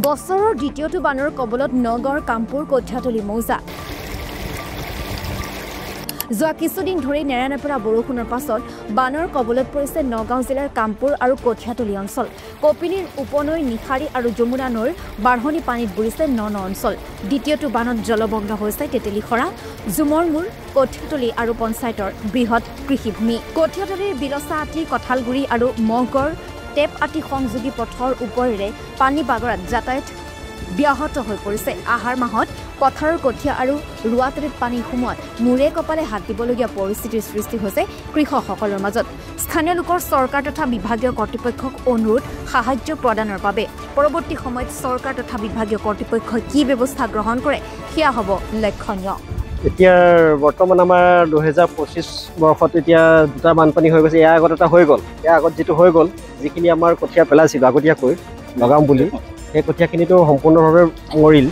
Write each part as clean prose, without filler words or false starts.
বছৰৰ দ্বিতীয়টো বানৰ কবলত নগৰ কামপুৰ কঠীয়াতলি মৌজা যোৱা কিছুদিন ধৰি নেৰানেপেৰা বৰষুণৰ পাছত বানৰ কবলত পৰিছে নগাঁও জিলাৰ কামপুৰ আৰু কঠীয়াতলি অঞ্চল কপিলীৰ উপনৈ নিখাৰী আৰু যমুনা নৈৰ বাঢ়নি পানীত বুৰিছে ন অঞ্চল দ্বিতীয়টো বানত জলমগ্ন হৈছে তেতেলীখৰা জুমৰমুৰ কঠীয়াতলি আৰু পঞ্চায়তৰ বৃহৎ কৃষিভূমি কঠীয়াতলিৰ বিলচা আটি কঁঠালগুৰি আৰু মহগড় টেপ আটি সংযোগী পথৰ ওপৰেৰে পানী বাগৰাত যাতায়াত ব্যাহত হৈ পৰিছে আহাৰ মাহত পথাৰৰ কঠীয়া আৰু ৰোৱাতলিত পানী সোমোৱাত মূৰে কপালে হাত দিবলগীয়া পৰিস্থিতিৰ সৃষ্টি হৈছে কৃষকসকলৰ মাজত স্থানীয় লোকৰ চৰকাৰ তথা বিভাগীয় কৰ্তৃপক্ষক অনুৰোধ সাহায্য প্ৰদানৰ বাবে পৰৱৰ্তী সময়ত চৰকাৰ তথা বিভাগীয় কৰ্তৃপক্ষই কি ব্যৱস্থা গ্ৰহণ কৰে সেয়া হ'ব লক্ষণীয় এতিয়া বৰ্তমান আমাৰ 2025 বৰ্ষত এতিয়া দুটা বানপানী হৈ গৈছে ইয়াৰ আগত এটা হৈ গ'ল ইয়াৰ আগত যেটো হৈ গ'ল যিখিনি আমাৰ কঠীয়া পেলাইছিল আগতীয়াকৈ লগাম বুলি সেই কঠীয়াখিনিতো সম্পূৰ্ণভাৱে মৰিল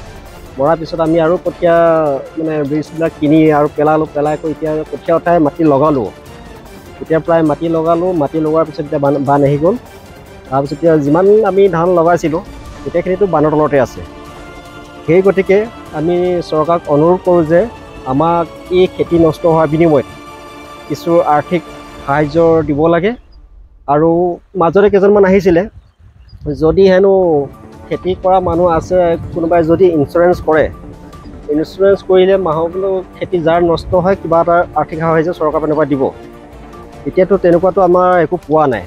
মৰাৰ পিছত আমি আৰু কঠীয়া মানে বীজবিলাক কিনি আৰু পেলাইকৈ এতিয়া কঠীয়া উঠাই মাটি লগালোঁ এতিয়া প্ৰায় মাটি লগোৱাৰ পিছত এতিয়া বান আহি গ'ল তাৰপিছত এতিয়া যিমান আমি ধান লগাইছিলোঁ গোটেইখিনিতো বানৰ তলতে আছে সেই গতিকে আমি চৰকাৰক অনুৰোধ কৰোঁ যে আমাক এই খেতি নষ্ট হোৱাৰ বিনিময়ত কিছু আৰ্থিক সাহায্য দিব লাগে আৰু মাজতে কেইজনমান আহিছিলে যদি হেনো খেতি কৰা মানুহ আছে কোনোবাই যদি ইঞ্চুৰেঞ্চ কৰিলে মাহত খেতি যাৰ নষ্ট হয় কিবা এটা আৰ্থিক সাহায্য চৰকাৰৰ পৰা দিব এতিয়াতো তেনেকুৱাতো আমাৰ একো পোৱা নাই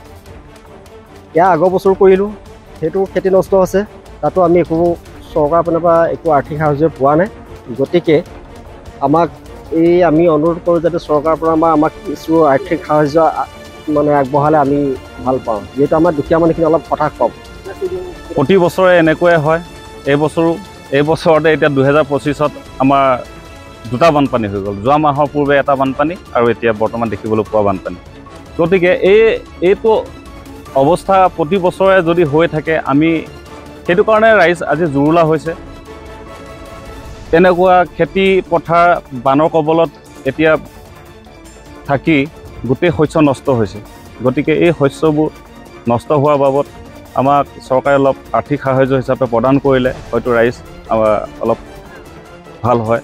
ইয়াৰ আগৰ বছৰ কৰিলোঁ সেইটো খেতি নষ্ট হৈছে তাতো আমি একো চৰকাৰৰ পৰা একো আৰ্থিক সাহায্য পোৱা নাই গতিকে আমাক আমি অনুৰোধ কৰোঁ যাতে চৰকাৰৰ পৰা আমাক কিছু আৰ্থিক সাহায্য মানে আগবঢ়ালে আমি ভাল পাওঁ যিহেতু আমাৰ দুখীয়া মানুহখিনি অলপ হতাশ পাম প্ৰতি বছৰে এনেকুৱাই হয় এই বছৰতে এতিয়া 2025ত আমাৰ দুটা বানপানী হৈ গ'ল যোৱা মাহৰ পূৰ্বে এটা বানপানী আৰু এতিয়া বৰ্তমান দেখিবলৈ পোৱা বানপানী গতিকে এইটো অৱস্থা প্ৰতি বছৰে যদি হৈ থাকে আমি সেইটো কাৰণে ৰাইজ আজি জুৰুলা হৈছে তেনেকুৱা খেতি পথাৰ বানৰ কবলত এতিয়া থাকি গোটেই শস্য নষ্ট হৈছে গতিকে এই শস্যবোৰ নষ্ট হোৱাৰ বাবদ আমাক চৰকাৰে অলপ আৰ্থিক সাহায্য হিচাপে প্ৰদান কৰিলে হয়তো ৰাইজ অলপ ভাল হয়